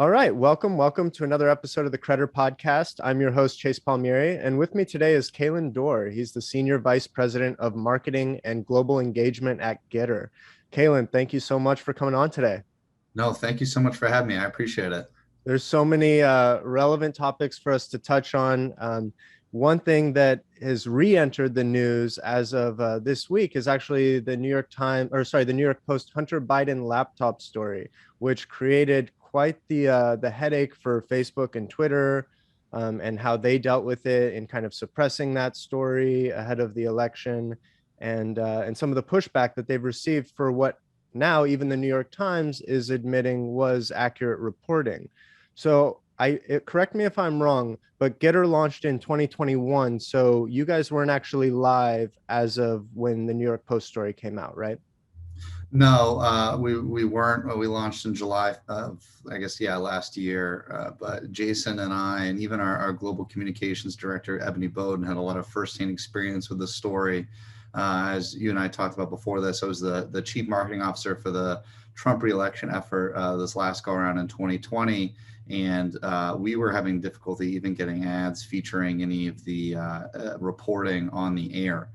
All right, welcome to another episode of the Credder Podcast. I'm your host, Chase Palmieri, and with me today is Kaelan Dorr. He's the Senior Vice President of Marketing and Global Engagement at GETTR. Kaelan, thank you so much for coming on today. No, thank you so much for having me. I appreciate it. There's so many relevant topics for us to touch on. One thing that has re-entered the news as of this week is actually the New York Post Hunter Biden laptop story, which created quite the headache for Facebook and Twitter, and how they dealt with it in kind of suppressing that story ahead of the election, and some of the pushback that they've received for what now even the New York Times is admitting was accurate reporting. So correct me if I'm wrong, but GETTR launched in 2021. So you guys weren't actually live as of when the New York Post story came out, right? No, we weren't. We launched in July of, last year. But Jason and I, and even our global communications director, Ebony Bowden, had a lot of firsthand experience with the story. As you and I talked about before this, I was the chief marketing officer for the Trump reelection effort this last go around in 2020. And we were having difficulty even getting ads featuring any of the reporting on the air.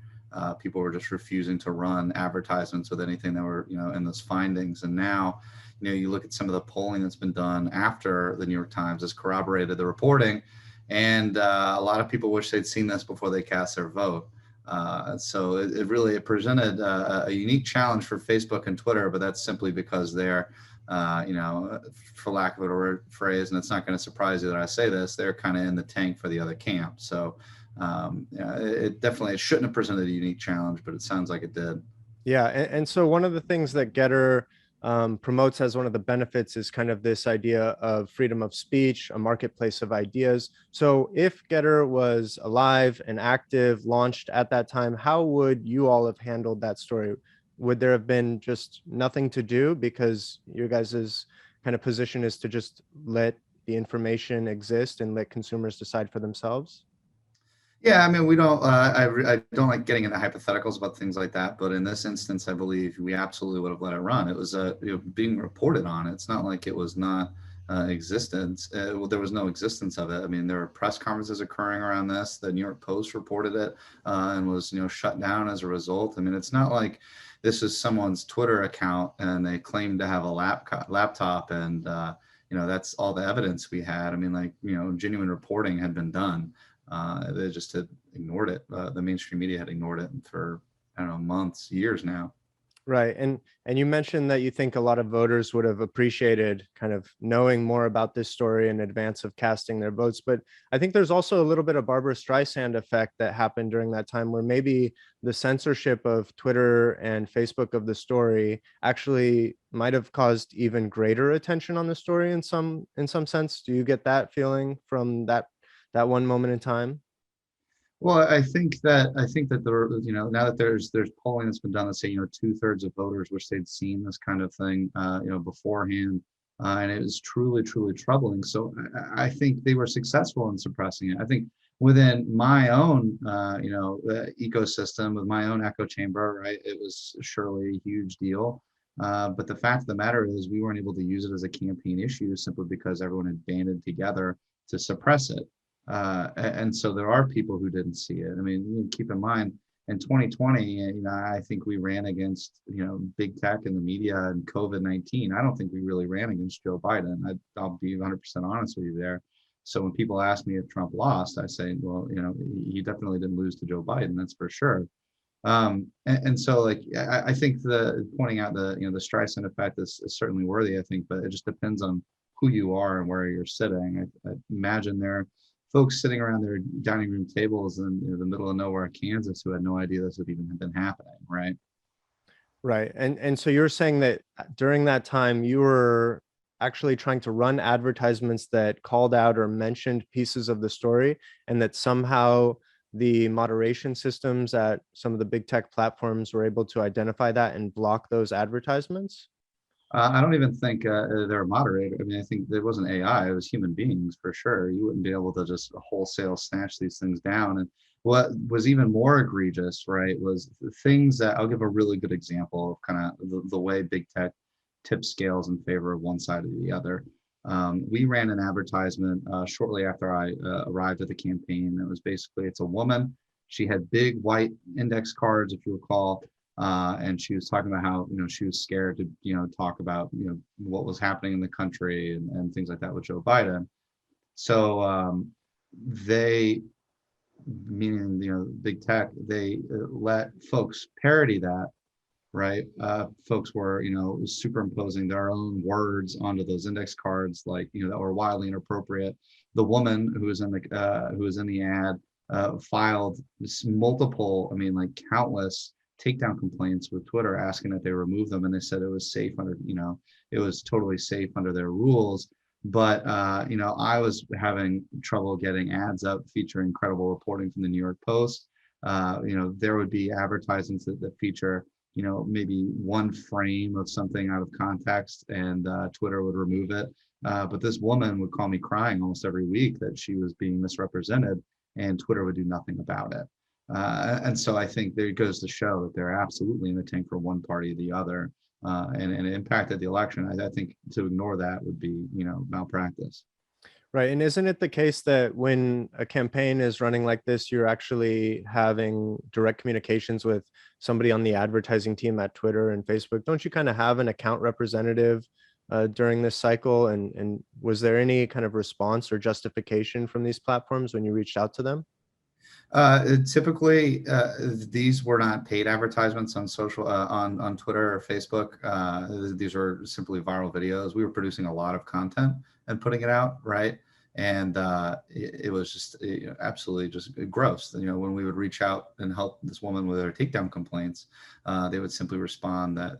People were just refusing to run advertisements with anything that were, in those findings. And now, you look at some of the polling that's been done after the New York Times has corroborated the reporting, and a lot of people wish they'd seen this before they cast their vote. So it really presented a unique challenge for Facebook and Twitter, but that's simply because they're, for lack of a better phrase, and it's not going to surprise you that I say this, they're kind of in the tank for the other camp. So it shouldn't have presented a unique challenge, but it sounds like it did. Yeah, and so one of the things that GETTR promotes as one of the benefits is kind of this idea of freedom of speech, a marketplace of ideas. So if GETTR was alive and active, launched at that time, how would you all have handled that story? Would there have been just nothing to do because your guys' kind of position is to just let the information exist and let consumers decide for themselves? Yeah, I mean, we don't. I don't like getting into hypotheticals about things like that, but in this instance, I believe we absolutely would have let it run. It was being reported on. It's not like it was not existence. There was no existence of it. I mean, there were press conferences occurring around this. The New York Post reported it and was shut down as a result. I mean, it's not like this is someone's Twitter account and they claim to have a laptop and that's all the evidence we had. I mean, genuine reporting had been done. They just had ignored it. The mainstream media had ignored it for, months, years now. Right. And you mentioned that you think a lot of voters would have appreciated kind of knowing more about this story in advance of casting their votes. But I think there's also a little bit of Barbara Streisand effect that happened during that time where maybe the censorship of Twitter and Facebook of the story actually might have caused even greater attention on the story in some sense. Do you get that feeling from that one moment in time? Well, I think that there, now that there's polling that's been done that say 2/3 of voters wish they'd seen this kind of thing beforehand, and it was truly troubling. So I think they were successful in suppressing it. I think within my own ecosystem with my own echo chamber, right, it was surely a huge deal. But the fact of the matter is we weren't able to use it as a campaign issue simply because everyone had banded together to suppress it. And so there are people who didn't see it. I mean, keep in mind, in 2020, I think we ran against, big tech and the media and COVID-19. I don't think we really ran against Joe Biden. I'll be 100% honest with you there. So when people ask me if Trump lost, I say, well, he definitely didn't lose to Joe Biden. That's for sure. And so I think pointing out the Streisand effect is certainly worthy, I think, but it just depends on who you are and where you're sitting. I imagine there are folks sitting around their dining room tables in the middle of nowhere, Kansas, who had no idea this had even been happening, right? Right. And so you're saying that during that time, you were actually trying to run advertisements that called out or mentioned pieces of the story, and that somehow the moderation systems at some of the big tech platforms were able to identify that and block those advertisements? I don't even think they're moderated. I mean, I think it wasn't AI, it was human beings for sure. You wouldn't be able to just wholesale snatch these things down. And what was even more egregious, right, was the things that I'll give a really good example of kind of the way big tech tips scales in favor of one side or the other. We ran an advertisement shortly after I arrived at the campaign. It was basically, it's a woman. She had big white index cards, if you recall, and she was talking about how, she was scared to, talk about, what was happening in the country and things like that with Joe Biden. So they, meaning, big tech, they let folks parody that, right? Folks were, superimposing their own words onto those index cards, like, that were wildly inappropriate. The woman who was in the ad filed multiple, like countless takedown complaints with Twitter asking that they remove them, and they said it was safe under, it was totally safe under their rules. But I was having trouble getting ads up featuring credible reporting from the New York Post. There would be advertisements that feature, maybe one frame of something out of context, and Twitter would remove it. But this woman would call me crying almost every week that she was being misrepresented, and Twitter would do nothing about it. And so I think there goes to show that they're absolutely in the tank for one party or the other, and it impacted the election. I think to ignore that would be, malpractice. Right. And isn't it the case that when a campaign is running like this, you're actually having direct communications with somebody on the advertising team at Twitter and Facebook? Don't you kind of have an account representative during this cycle? And was there any kind of response or justification from these platforms when you reached out to them? Typically, these were not paid advertisements on social, on Twitter or Facebook. These were simply viral videos. We were producing a lot of content and putting it out, right? And it was just absolutely just gross. When we would reach out and help this woman with her takedown complaints, they would simply respond that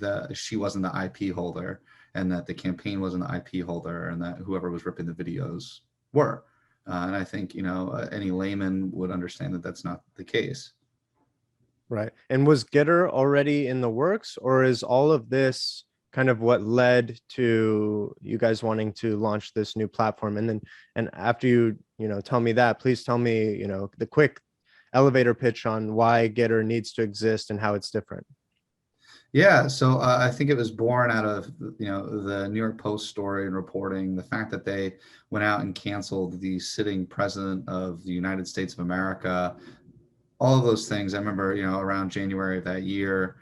that she wasn't the IP holder, and that the campaign wasn't the IP holder, and that whoever was ripping the videos were. And I think, any layman would understand that that's not the case. Right. And was GETTR already in the works, or is all of this kind of what led to you guys wanting to launch this new platform? And after you tell me that, please tell me, the quick elevator pitch on why GETTR needs to exist and how it's different. Yeah, so I think it was born out of the New York Post story and reporting the fact that they went out and canceled the sitting president of the United States of America. All of those things. I remember, around January of that year,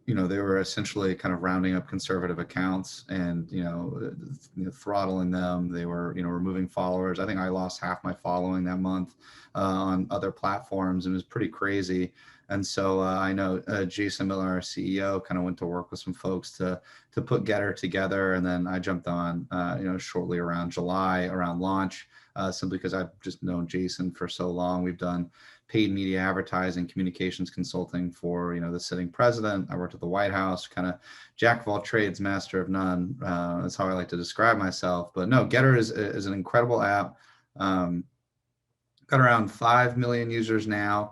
they were essentially kind of rounding up conservative accounts and throttling them. They were removing followers. I think I lost half my following that month on other platforms. It was pretty crazy. And so I know Jason Miller, our CEO, kind of went to work with some folks to put GETTR together, and then I jumped on shortly around July, around launch, simply because I've just known Jason for so long. We've done paid media advertising, communications consulting for the sitting president. I worked at the White House, kind of jack of all trades, master of none. That's how I like to describe myself. But no, GETTR is an incredible app. Got around 5 million users now.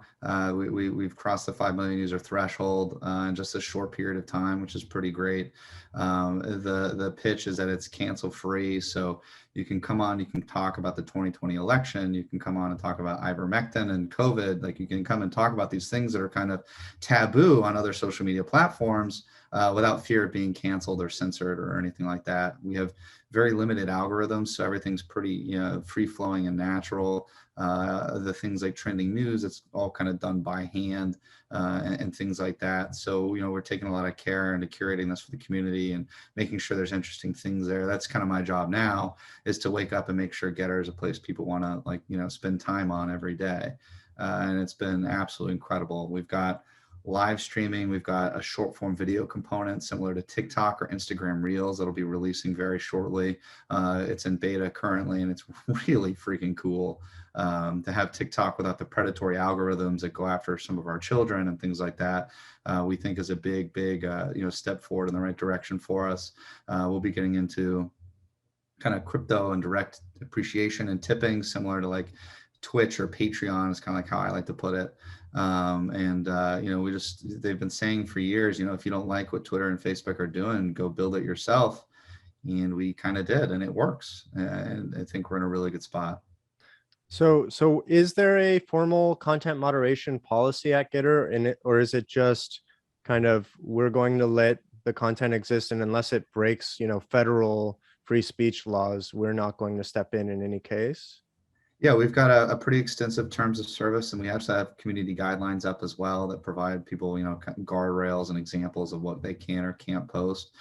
We've crossed the 5 million user threshold in just a short period of time, which is pretty great. The pitch is that it's cancel free. So you can come on, you can talk about the 2020 election. You can come on and talk about ivermectin and COVID. Like, you can come and talk about these things that are kind of taboo on other social media platforms without fear of being canceled or censored or anything like that. We have very limited algorithms, so everything's pretty free flowing and natural. The things like trending news, it's all kind of done by hand and things like that. So we're taking a lot of care into curating this for the community and making sure there's interesting things there. That's kind of my job now, is to wake up and make sure GETTR is a place people want to spend time on every day. And it's been absolutely incredible. We've got live streaming. We've got a short form video component similar to TikTok or Instagram Reels that'll be releasing very shortly. It's in beta currently, and it's really freaking cool to have TikTok without the predatory algorithms that go after some of our children and things like that. We think is a big step forward in the right direction for us. We'll be getting into kind of crypto and direct appreciation and tipping, similar to like Twitch or Patreon, is kind of like how I like to put it. They've been saying for years, if you don't like what Twitter and Facebook are doing, go build it yourself. And we kind of did, and it works. And I think we're in a really good spot. So is there a formal content moderation policy at GETTR, or is it just kind of, we're going to let the content exist, and unless it breaks, federal free speech laws, we're not going to step in any case? Yeah, we've got a pretty extensive terms of service, and we actually have community guidelines up as well that provide people, kind of guardrails and examples of what they can or can't post.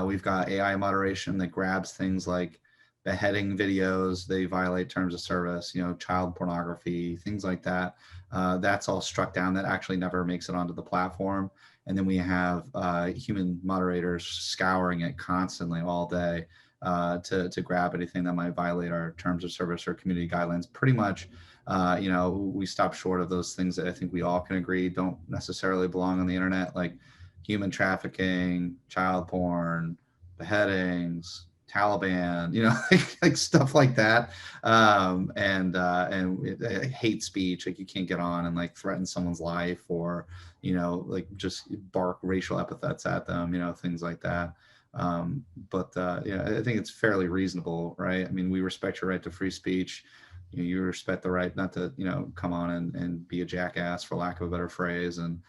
We've got AI moderation that grabs things like beheading videos. They violate terms of service, child pornography, things like that. That's all struck down. That actually never makes it onto the platform. And then we have human moderators scouring it constantly all day to grab anything that might violate our terms of service or community guidelines. Pretty much, we stop short of those things that I think we all can agree don't necessarily belong on the internet, like human trafficking, child porn, beheadings, Taliban, like stuff like that, and hate speech, like you can't get on and like threaten someone's life or like just bark racial epithets at them, things like that. But I think it's fairly reasonable, right? I mean, we respect your right to free speech. You respect the right not to, come on and be a jackass, for lack of a better phrase. And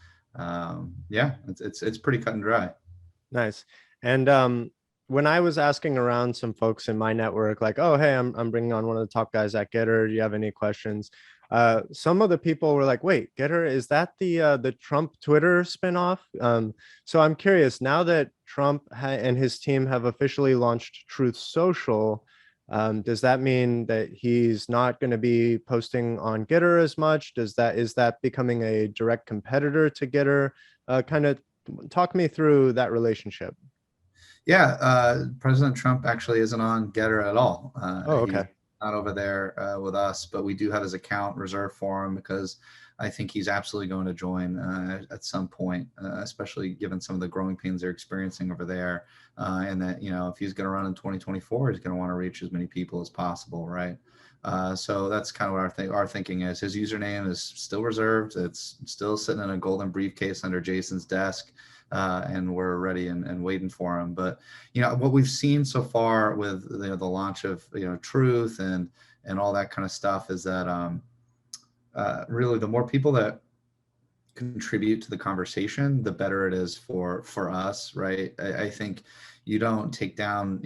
it's pretty cut and dry. Nice. And when I was asking around some folks in my network, like, oh, hey, I'm bringing on one of the top guys at GETTR. Do you have any questions? Some of the people were like, wait, GETTR, is that the Trump Twitter spinoff? So I'm curious, now that Trump and his team have officially launched Truth Social, does that mean that he's not going to be posting on GETTR as much? Is that becoming a direct competitor to GETTR? Kind of talk me through that relationship. Yeah, President Trump actually isn't on GETTR at all. Oh, He's okay. not over there with us, but we do have his account reserved for him because I think he's absolutely going to join at some point, especially given some of the growing pains they're experiencing over there. And that, if he's going to run in 2024, he's going to want to reach as many people as possible, right? So that's kind of what our thinking is. His username is still reserved. It's still sitting in a golden briefcase under Jason's desk. And we're ready and waiting for him. But what we've seen so far with the launch of Truth and all that kind of stuff is that really the more people that contribute to the conversation, the better it is for us, right? I think you don't take down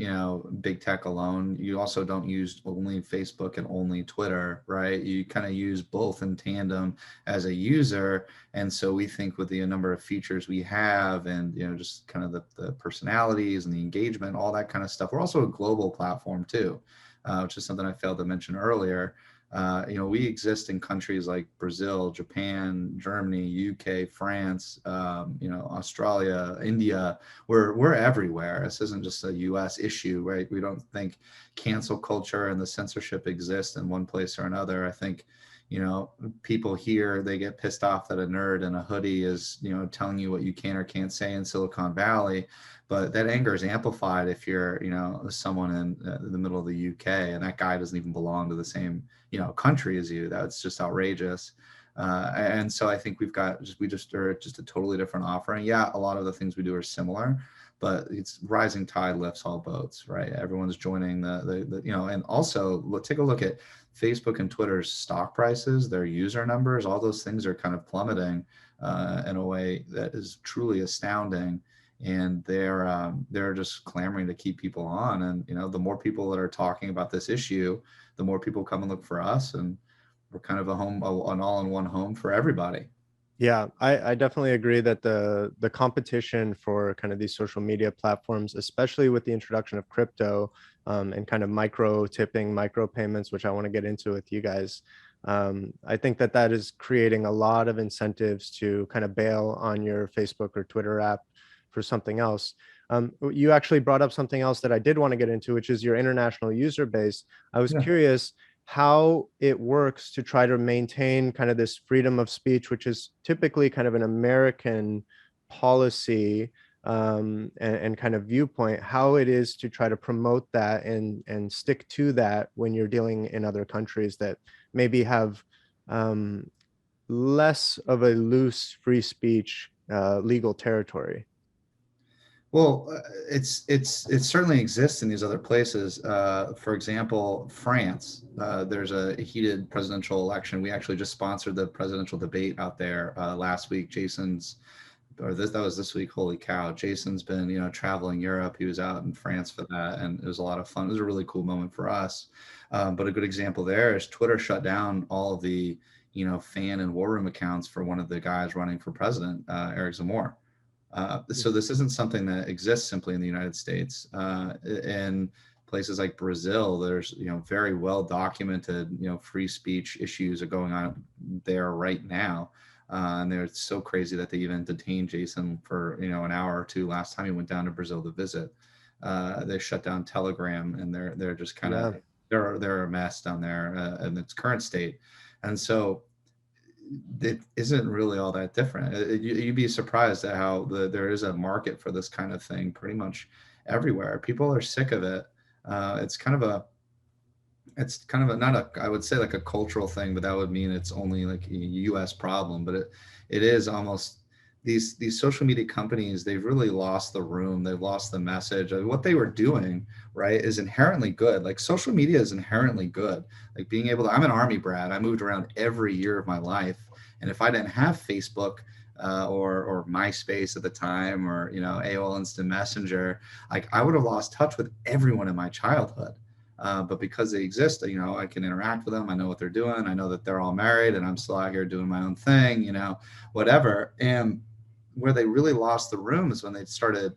big tech alone. You also don't use only Facebook and only Twitter, right? You kind of use both in tandem as a user. And so we think with the number of features we have and just kind of the personalities and the engagement, all that kind of stuff, we're also a global platform too, which is something I failed to mention earlier. We exist in countries like Brazil, Japan, Germany, UK, France, Australia, India. We're everywhere. This isn't just a US issue, right? We don't think cancel culture and the censorship exists in one place or another. I think, people here, they get pissed off that a nerd in a hoodie is, telling you what you can or can't say in Silicon Valley. But that anger is amplified if you're, someone in the middle of the UK and that guy doesn't even belong to the same, country as you. That's just outrageous. And so I think we just are just a totally different offering. Yeah, a lot of the things we do are similar, but it's rising tide lifts all boats, right? Everyone's joining the and also take a look at Facebook and Twitter's stock prices, their user numbers, all those things are kind of plummeting in a way that is truly astounding. And they're just clamoring to keep people on. And the more people that are talking about this issue, the more people come and look for us, and we're kind of an all-in-one home for everybody. Yeah, I definitely agree that the competition for kind of these social media platforms, especially with the introduction of crypto and kind of micro tipping, micro payments, which I want to get into with you guys, I think that is creating a lot of incentives to kind of bail on your Facebook or Twitter app for something else. You actually brought up something else that I did want to get into, which is your international user base. I was curious how it works to try to maintain kind of this freedom of speech, which is typically kind of an American policy and kind of viewpoint, how it is to try to promote that and stick to that when you're dealing in other countries that maybe have less of a loose free speech legal territory. Well, it certainly exists in these other places. For example, France. There's a heated presidential election. We actually just sponsored the presidential debate out there last week. Jason's that was this week. Holy cow. Jason's been, traveling Europe. He was out in France for that. And it was a lot of fun. It was a really cool moment for us. But a good example there is Twitter shut down all of the, fan and war room accounts for one of the guys running for president, Eric Zemmour. So this isn't something that exists simply in the United States. In places like Brazil, there's, very well documented, free speech issues are going on there right now. And they're so crazy that they even detained Jason for, an hour or two last time he went down to Brazil to visit. They shut down Telegram, and they're just kind of, they're a mess down there in its current state. And so it isn't really all that different. You'd be surprised at how there is a market for this kind of thing pretty much everywhere. People are sick of it. It's kind of a not a, I would say like a cultural thing, but that would mean it's only like a US problem. But it is almost these social media companies, they've really lost the room. They've lost the message. What they were doing, right, is inherently good. Like social media is inherently good. Like being able to, I'm an Army brat. I moved around every year of my life. And if I didn't have Facebook or MySpace at the time, or, AOL Instant Messenger, like I would have lost touch with everyone in my childhood. But because they exist, I can interact with them. I know what they're doing. I know that they're all married and I'm still out here doing my own thing, whatever. And where they really lost the room is when they started,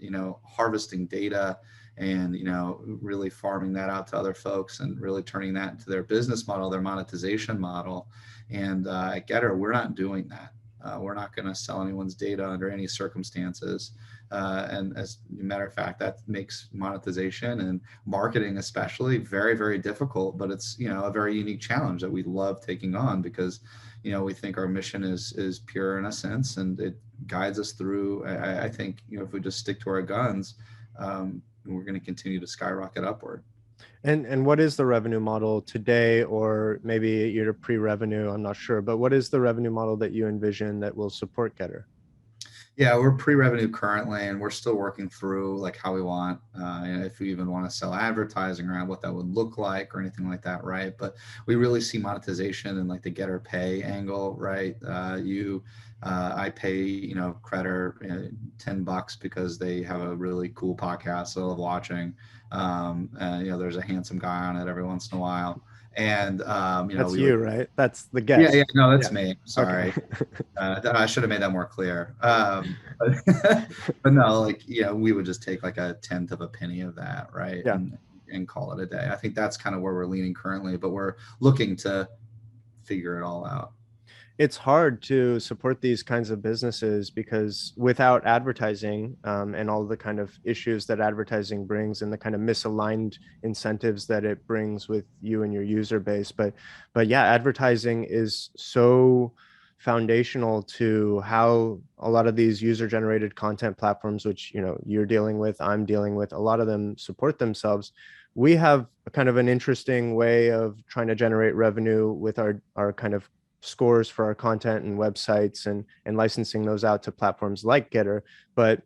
harvesting data and, really farming that out to other folks and really turning that into their business model, their monetization model. And at GETTR, we're not doing that. We're not going to sell anyone's data under any circumstances. And as a matter of fact, that makes monetization and marketing especially very, very difficult. But it's, a very unique challenge that we love taking on because, we think our mission is pure in a sense, and it guides us through. I think, if we just stick to our guns, we're going to continue to skyrocket upward. And what is the revenue model today, or maybe you're pre-revenue, I'm not sure, but what is the revenue model that you envision that will support GETTR? Yeah, we're pre-revenue currently, and we're still working through like how we want, if we even want to sell advertising around what that would look like or anything like that, right? But we really see monetization in like the GETTR Pay angle, right? I pay, Credder $10 because they have a really cool podcast I love watching. And, there's a handsome guy on it every once in a while. And that's you, right? That's the guest. Yeah, no, that's me. Sorry. Okay. I should have made that more clear. But no, like, we would just take like a tenth of a penny of that, right? Yeah. And call it a day. I think that's kind of where we're leaning currently, but we're looking to figure it all out. It's hard to support these kinds of businesses because without advertising and all the kind of issues that advertising brings and the kind of misaligned incentives that it brings with you and your user base. But yeah, advertising is so foundational to how a lot of these user generated content platforms, which, you're dealing with, I'm dealing with, a lot of them support themselves. We have a kind of an interesting way of trying to generate revenue with our kind of scores for our content and websites and licensing those out to platforms like GETTR. But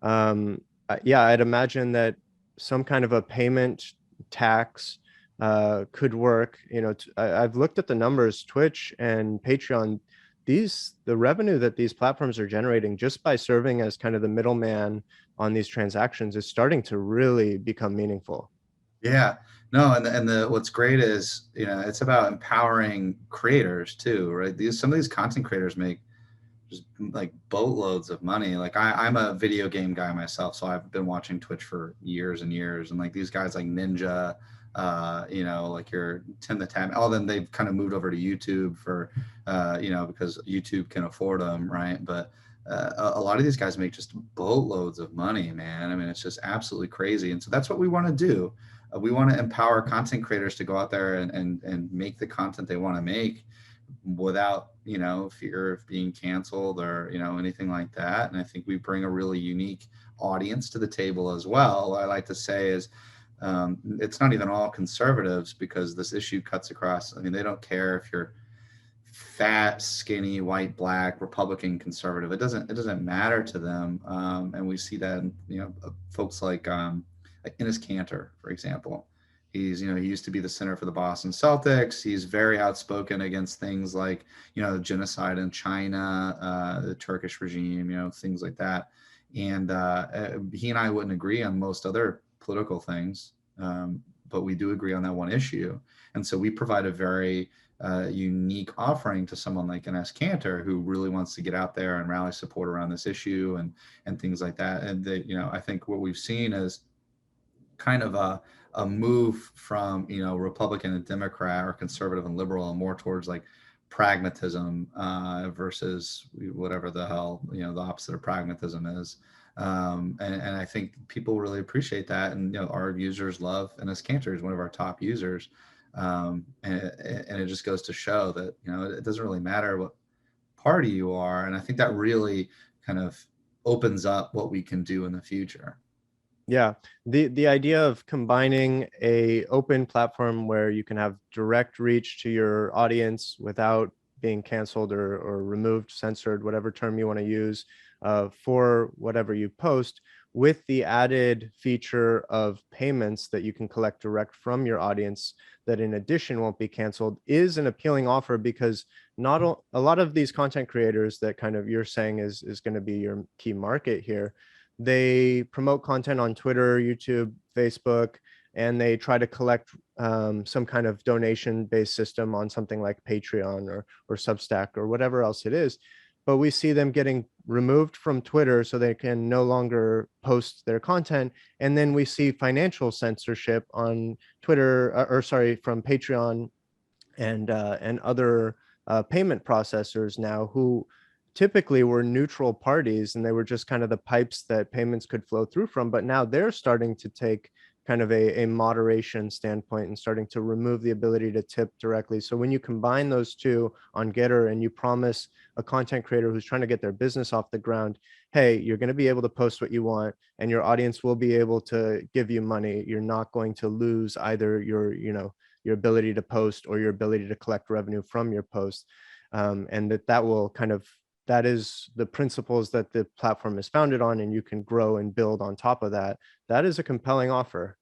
yeah, I'd imagine that some kind of a payment tax could work. I've looked at the numbers, Twitch and Patreon, the revenue that these platforms are generating just by serving as kind of the middleman on these transactions is starting to really become meaningful. Yeah, no, and what's great is, it's about empowering creators too, right? Some of these content creators make just like boatloads of money. Like I'm a video game guy myself, so I've been watching Twitch for years and years, and like these guys like Ninja, like your Tim the Tam, all of them, they've kind of moved over to YouTube for, because YouTube can afford them, right? But a lot of these guys make just boatloads of money, man. I mean, it's just absolutely crazy. And so that's what we want to do. We want to empower content creators to go out there and make the content they want to make without, fear of being canceled or, anything like that. And I think we bring a really unique audience to the table as well. What I like to say is, it's not even all conservatives, because this issue cuts across. I mean, they don't care if you're fat, skinny, white, black, Republican, conservative. It doesn't matter to them. And we see that in, folks like Enes Kanter, for example. He's, he used to be the center for the Boston Celtics. He's very outspoken against things like, genocide in China, the Turkish regime, things like that. And he and I wouldn't agree on most other political things, but we do agree on that one issue. And so we provide a very unique offering to someone like an GETTR who really wants to get out there and rally support around this issue and things like that. And I think what we've seen is kind of a move from Republican and Democrat or conservative and liberal and more towards like pragmatism versus whatever the hell the opposite of pragmatism is. And I think people really appreciate that, and our users love, and GETTR is one of our top users. And it just goes to show that it doesn't really matter what party you are, and I think that really kind of opens up what we can do in the future. Yeah, the idea of combining a open platform where you can have direct reach to your audience without being canceled or removed, censored, whatever term you want to use for whatever you post, with the added feature of payments that you can collect direct from your audience that in addition won't be canceled, is an appealing offer, because not a lot of these content creators that kind of you're saying is going to be your key market here, they promote content on Twitter, YouTube, Facebook, and they try to collect some kind of donation-based system on something like Patreon or Substack or whatever else it is. But we see them getting removed from Twitter so they can no longer post their content. And then we see financial censorship on Twitter, from Patreon and other payment processors now, who typically were neutral parties, and they were just kind of the pipes that payments could flow through from. But now they're starting to take kind of a moderation standpoint and starting to remove the ability to tip directly. So when you combine those two on GETTR and you promise a content creator who's trying to get their business off the ground, hey, you're going to be able to post what you want and your audience will be able to give you money, you're not going to lose either your ability to post or your ability to collect revenue from your posts. And that will kind of, that is the principles that the platform is founded on, and you can grow and build on top of that. That is a compelling offer.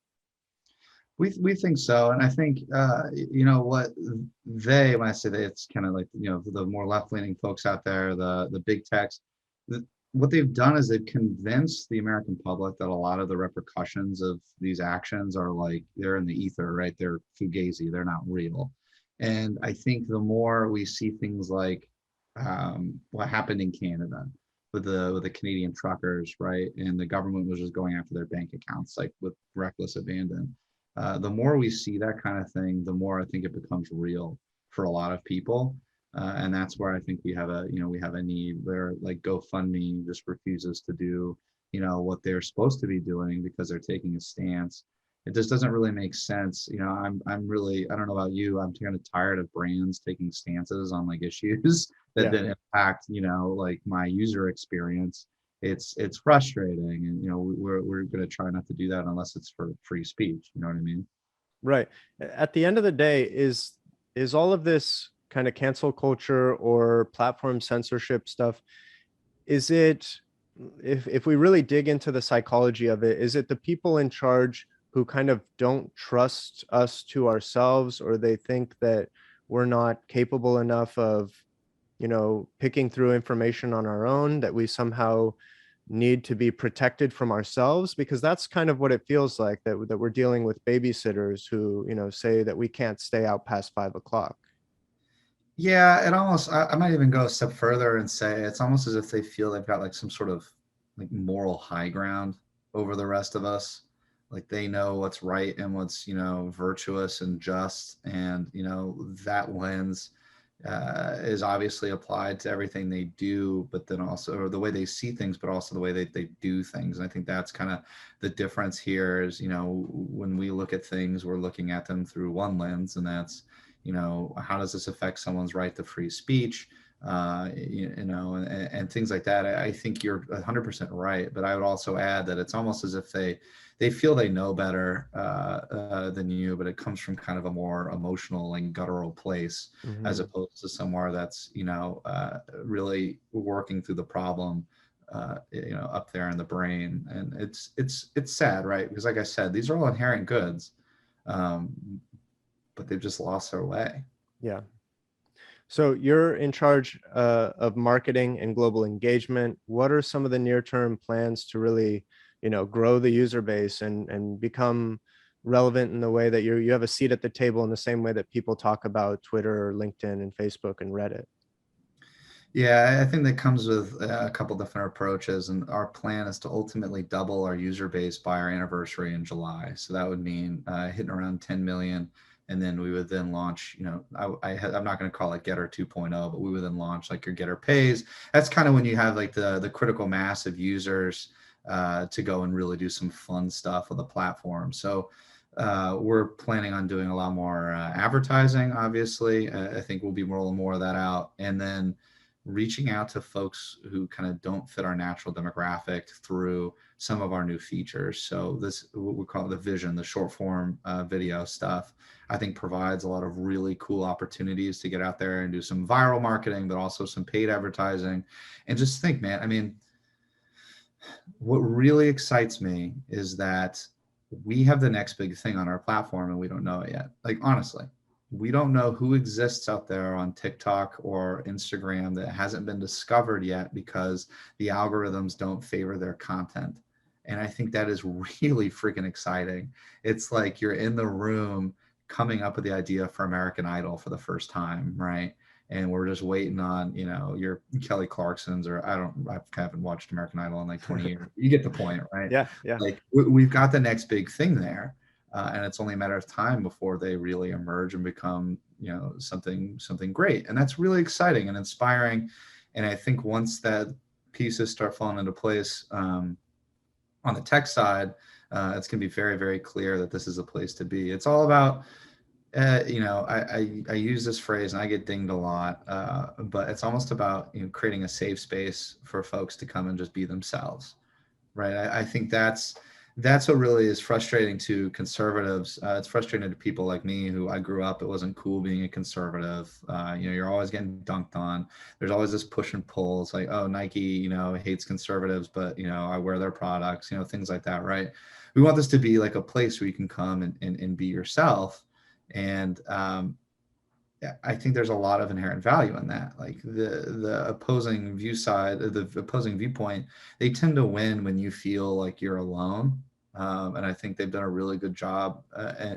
We think so, and I think what when I say they, it's kind of like the more left-leaning folks out there, the big techs. What they've done is they've convinced the American public that a lot of the repercussions of these actions are like they're in the ether, right? They're fugazi, they're not real. And I think the more we see things like what happened in Canada with the Canadian truckers, right? And the government was just going after their bank accounts like with reckless abandon. The more we see that kind of thing, the more I think it becomes real for a lot of people. And that's where I think we have a need where like GoFundMe just refuses to do, what they're supposed to be doing because they're taking a stance. It just doesn't really make sense. I'm really, I don't know about you, I'm kind of tired of brands taking stances on like issues that impact, like my user experience. It's frustrating, and we're going to try not to do that unless it's for free speech. You know what I mean? Right. At the end of the day, is all of this kind of cancel culture or platform censorship stuff, is it, if we really dig into the psychology of it, is it the people in charge who kind of don't trust us to ourselves, or they think that we're not capable enough of picking through information on our own, that we somehow need to be protected from ourselves? Because that's kind of what it feels like, that we're dealing with babysitters who say that we can't stay out past 5 o'clock. Yeah, it almost, I might even go a step further and say it's almost as if they feel they've got like some sort of like moral high ground over the rest of us. Like they know what's right and what's virtuous and just, and that lens is obviously applied to everything they do, but then also, or the way they see things, but also the way they do things. And I think that's kind of the difference here is, when we look at things, we're looking at them through one lens, and that's, how does this affect someone's right to free speech? And things like that. I think you're 100% right, but I would also add that it's almost as if they feel they know better than you, but it comes from kind of a more emotional and guttural place, as opposed to somewhere that's really working through the problem up there in the brain. And it's sad, right? Because like I said, these are all inherent goods. But they've just lost their way. Yeah. So you're in charge of marketing and global engagement. What are some of the near-term plans to really, grow the user base and become relevant in the way that you have a seat at the table in the same way that people talk about Twitter, or LinkedIn, and Facebook and Reddit? Yeah, I think that comes with a couple different approaches, and our plan is to ultimately double our user base by our anniversary in July. So that would mean hitting around 10 million, and then we would then launch. I'm not going to call it GETTR 2.0, but we would then launch like your GETTR Pays. That's kind of when you have like the critical mass of users to go and really do some fun stuff on the platform. So we're planning on doing a lot more advertising. Obviously, I think we'll be rolling more of that out, and then reaching out to folks who kind of don't fit our natural demographic through some of our new features. So this, what we call the vision, the short form video stuff, I think provides a lot of really cool opportunities to get out there and do some viral marketing, but also some paid advertising. And just think, man, I mean, what really excites me is that we have the next big thing on our platform and we don't know it yet. Like, honestly, we don't know who exists out there on TikTok or Instagram that hasn't been discovered yet because the algorithms don't favor their content. And I think that is really freaking exciting. It's like you're in the room coming up with the idea for American Idol for the first time, right? And we're just waiting on, your Kelly Clarkson's, or I haven't watched American Idol in like 20 years. You get the point, right? Yeah, yeah. Like we've got the next big thing there. And it's only a matter of time before they really emerge and become, something great. And that's really exciting and inspiring. And I think once that pieces start falling into place on the tech side, it's going to be very, very clear that this is a place to be. It's all about, I use this phrase and I get dinged a lot, but it's almost about creating a safe space for folks to come and just be themselves, right? I think that's what really is frustrating to conservatives. It's frustrating to people like me who I grew up, it wasn't cool being a conservative. You're always getting dunked on. There's always this push and pull. It's like, oh, Nike, hates conservatives, but, I wear their products, things like that, right? We want this to be like a place where you can come and be yourself. And I think there's a lot of inherent value in that. Like the opposing the opposing viewpoint, they tend to win when you feel like you're alone. And I think they've done a really good job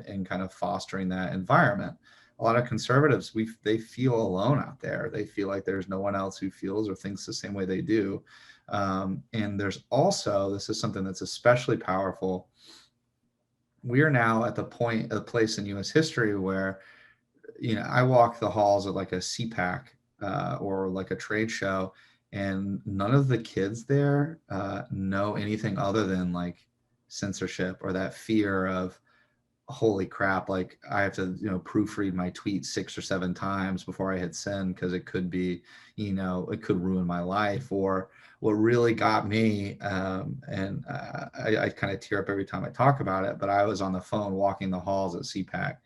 in kind of fostering that environment. A lot of conservatives, they feel alone out there. They feel like there's no one else who feels or thinks the same way they do. And there's also, this is something that's especially powerful. We are now at a place in U.S. history where, I walk the halls of like a CPAC or like a trade show, and none of the kids there know anything other than like censorship or that fear of, holy crap, like I have to, proofread my tweet 6 or 7 times before I hit send because it could be, it could ruin my life. Or what really got me, and I kind of tear up every time I talk about it, but I was on the phone walking the halls at CPAC,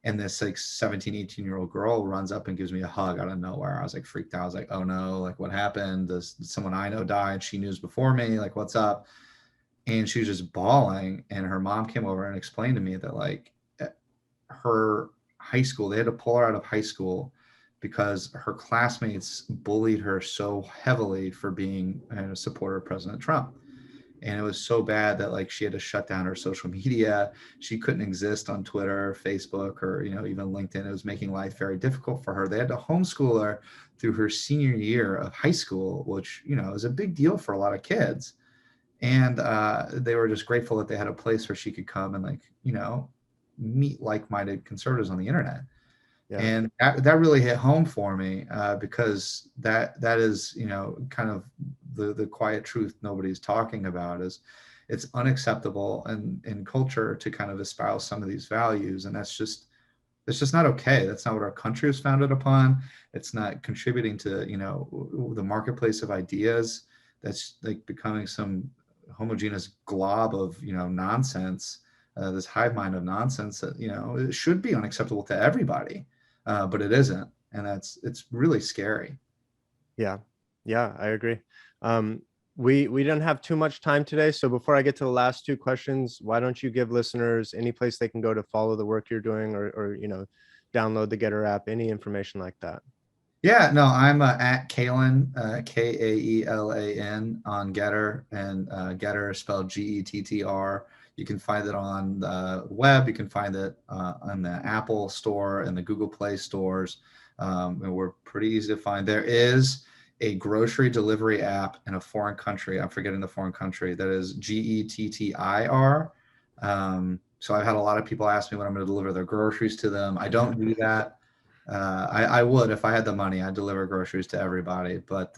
and this like 17, 18-year-old girl runs up and gives me a hug out of nowhere. I was like freaked out. I was like, oh no, like what happened? Did someone I know die and she knew before me? Like, what's up? And she was just bawling. And her mom came over and explained to me that like her high school, they had to pull her out of high school because her classmates bullied her so heavily for being a supporter of President Trump. And it was so bad that like she had to shut down her social media. She couldn't exist on Twitter, Facebook, or even LinkedIn. It was making life very difficult for her. They had to homeschool her through her senior year of high school, which is a big deal for a lot of kids. And they were just grateful that they had a place where she could come and like meet like-minded conservatives on the internet. Yeah. And that really hit home for me because that is, kind of the quiet truth nobody's talking about is it's unacceptable in culture to kind of espouse some of these values. And it's just not okay. That's not what our country was founded upon. It's not contributing to, the marketplace of ideas. That's like becoming some homogeneous glob of, nonsense, this hive mind of nonsense that, it should be unacceptable to everybody. But it isn't. And it's really scary. Yeah. I agree. We don't have too much time today, so before I get to the last two questions, why don't you give listeners any place they can go to follow the work you're doing, or download the GETTR app, any information like that? Yeah, no, I'm at Kaelan, Kaelan on GETTR, and GETTR is spelled GETTR. You can find it on the web. You can find it on the Apple Store and the Google Play stores. And we're pretty easy to find. There is a grocery delivery app in a foreign country. I'm forgetting the foreign country. That is GETTR. So I've had a lot of people ask me when I'm going to deliver their groceries to them. I don't do that. I would if I had the money. I'd deliver groceries to everybody. But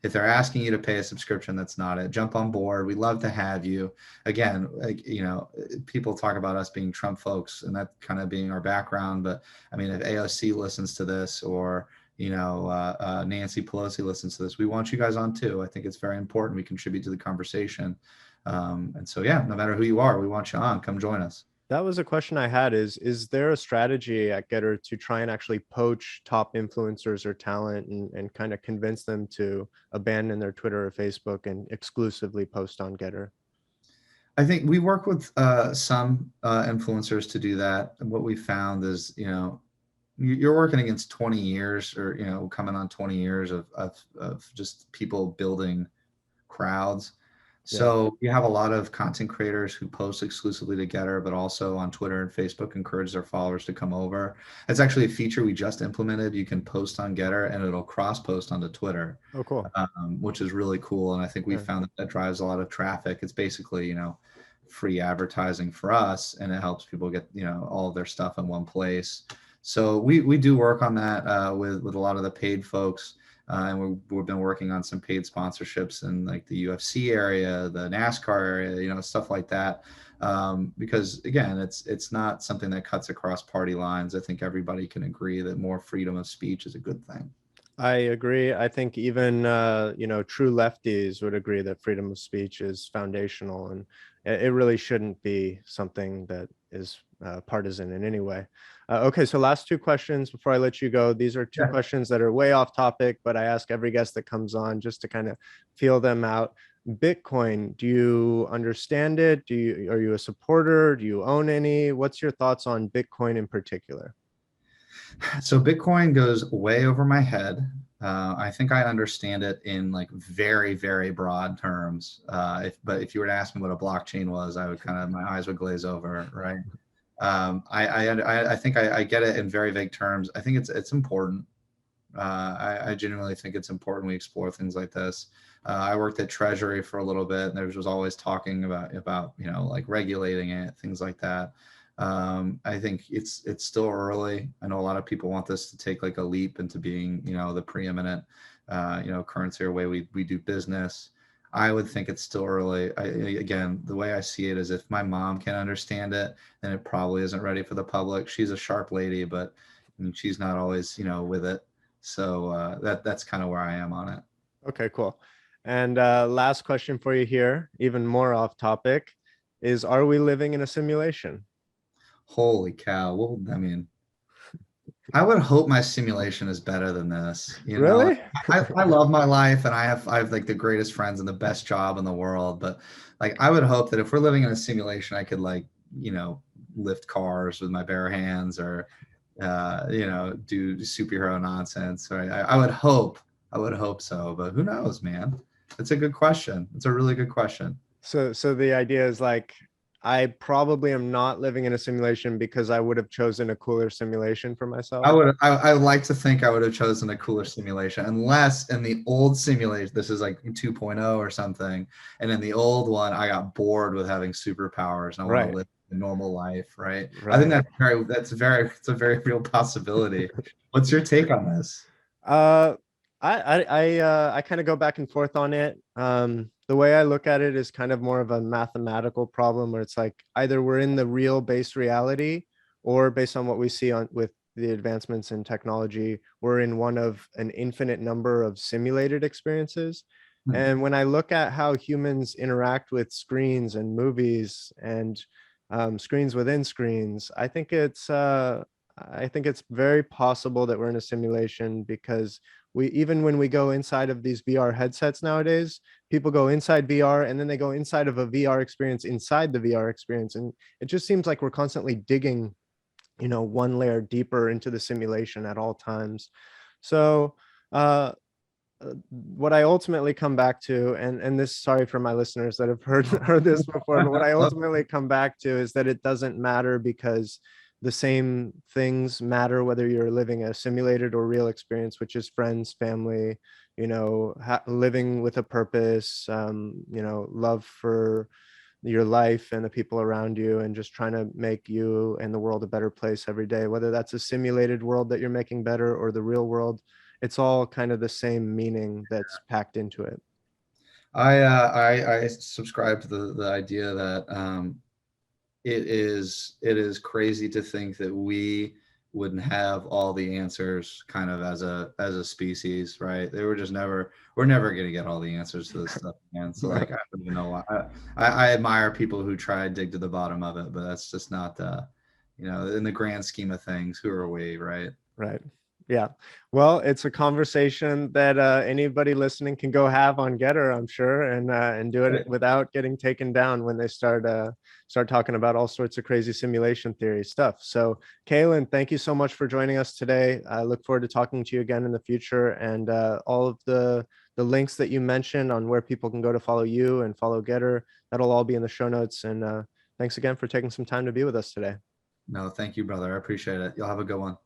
if they're asking you to pay a subscription, that's not it. Jump on board. We'd love to have you. Again, people talk about us being Trump folks and that kind of being our background. But I mean, if AOC listens to this, or Nancy Pelosi listens to this, we want you guys on too. I think it's very important we contribute to the conversation. And so, yeah, no matter who you are, we want you on. Come join us. That was a question I had, is there a strategy at GETTR to try and actually poach top influencers or talent and kind of convince them to abandon their Twitter or Facebook and exclusively post on GETTR? I think we work with some influencers to do that. And what we found is, you're working against 20 years or, coming on 20 years of just people building crowds. So you have a lot of content creators who post exclusively to GETTR, but also on Twitter and Facebook encourage their followers to come over. It's actually a feature we just implemented. You can post on GETTR and it'll cross post onto Twitter. Oh, cool. Which is really cool. And I think we found that drives a lot of traffic. It's basically, free advertising for us, and it helps people get, all of their stuff in one place. So we do work on that with a lot of the paid folks. And we've been working on some paid sponsorships in like the UFC area, the NASCAR area, stuff like that. Because again, it's not something that cuts across party lines. I think everybody can agree that more freedom of speech is a good thing. I agree. I think even true lefties would agree that freedom of speech is foundational, and it really shouldn't be something that is partisan in any way. Okay, so last two questions before I let you go. These are two questions that are way off topic, but I ask every guest that comes on just to kind of feel them out. Bitcoin, do you understand it? Are you a supporter? Do you own any? What's your thoughts on Bitcoin in particular? So Bitcoin goes way over my head. I think I understand it in like very, very broad terms. But if you were to ask me what a blockchain was, I would my eyes would glaze over, right? I think I get it in very vague terms. I think it's important. I genuinely think it's important we explore things like this. I worked at Treasury for a little bit, and there was always talking about like regulating it, things like that. I think it's still early. I know a lot of people want this to take like a leap into being the preeminent currency or way we do business. I would think it's still early. Again, the way I see it is if my mom can understand it, then it probably isn't ready for the public. She's a sharp lady, but she's not always with it. So that's kind of where I am on it. Okay, cool. And last question for you here, even more off topic, is are we living in a simulation? Holy cow. Well, I mean, I would hope my simulation is better than this. Really? I love my life, and I have like the greatest friends and the best job in the world. But like, I would hope that if we're living in a simulation, I could like, lift cars with my bare hands, or, do superhero nonsense. Right? I would hope so, but who knows, man? It's a good question. It's a really good question. So the idea is like, I probably am not living in a simulation because I would have chosen a cooler simulation for myself. I would like to think I would have chosen a cooler simulation, unless in the old simulation, this is like 2.0 or something, and in the old one, I got bored with having superpowers and I want to live a normal life, right? I think it's a very real possibility. What's your take on this? I kind of go back and forth on it. The way I look at it is kind of more of a mathematical problem, where it's like either we're in the real base reality, or based on what we see with the advancements in technology, we're in one of an infinite number of simulated experiences. Mm-hmm. And when I look at how humans interact with screens and movies and screens within screens, I think it's very possible that we're in a simulation, because even when we go inside of these VR headsets nowadays, people go inside VR and then they go inside of a VR experience inside the VR experience. And it just seems like we're constantly digging, one layer deeper into the simulation at all times. So, what I ultimately come back to, and this, sorry for my listeners that have heard this before, but what I ultimately come back to is that it doesn't matter, because the same things matter whether you're living a simulated or real experience, which is friends, family, living with a purpose, love for your life and the people around you, and just trying to make you and the world a better place every day, whether that's a simulated world that you're making better or the real world. It's all kind of the same meaning that's packed into it. I subscribe to the idea that it is crazy to think that we wouldn't have all the answers kind of as a species, right? We're never going to get all the answers to this stuff, man. So like, I don't even know why. I admire people who try to dig to the bottom of it, but that's just not in the grand scheme of things, who are we, right? Right. Yeah. Well, it's a conversation that anybody listening can go have on GETTR, I'm sure, and do it without getting taken down when they start talking about all sorts of crazy simulation theory stuff. So, Kaelan, thank you so much for joining us today. I look forward to talking to you again in the future, and all of the links that you mentioned on where people can go to follow you and follow GETTR, that'll all be in the show notes. And thanks again for taking some time to be with us today. No, thank you, brother. I appreciate it. You'll have a good one.